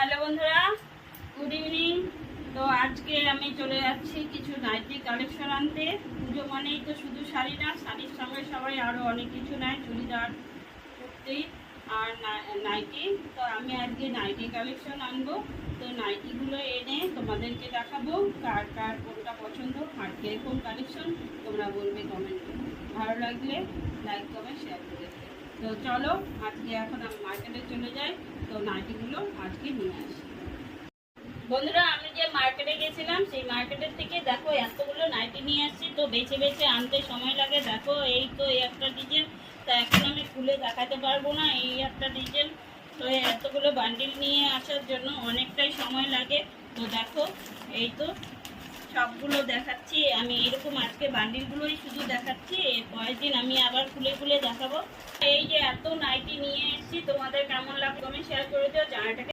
Hello বন্ধুরা, good evening. তো আজকে আমি চলে যাচ্ছি কিছু নাইটি কালেকশন আনতে। পুজো মানেই তো শুধু শাড়ি না, শাড়ির সঙ্গে সবাই আরও অনেক কিছু নেয়, চুড়িদার, কুর্তি আর নাইটি। তো আমি আজকে নাইটি কালেকশন আনবো। তো নাইটিগুলো এনে তোমাদেরকে দেখাবো কার কার কোনটা পছন্দ আর কিরকম কালেকশন তোমরা বলবে কমেন্টে। ভালো লাগলে লাইক কমেন্ট শেয়ার করে। তো চলো আজকে এখন আমি মার্কেটে চলে যাই, তো নাইটিগুলো আজকে নিয়ে আসি। বন্ধুরা, আমি যে মার্কেটে গেছিলাম সেই মার্কেটের থেকে দেখো এতগুলো নাইটি নিয়ে আসছি। তো বেছে বেছে আনতে সময় লাগে। দেখো এই তো এই একটা ডিজাইন, তা এখন আমি খুলে দেখাতে পারবো না। এই একটা ডিজাইন, তো এতগুলো বান্ডিল নিয়ে আসার জন্য অনেকটাই সময় লাগে। তো দেখো এই তো সবগুলো দেখাচ্ছি আমি। এরকম আজকে বান্ডিলগুলোই শুধু দেখাচ্ছি, এর পরের দিন আমি আবার খুলে খুলে দেখাবো। এই যে এত নাইটি নিয়ে এসেছি, তোমাদের কেমন লাগবে আমি শেয়ার করে দিও। যারা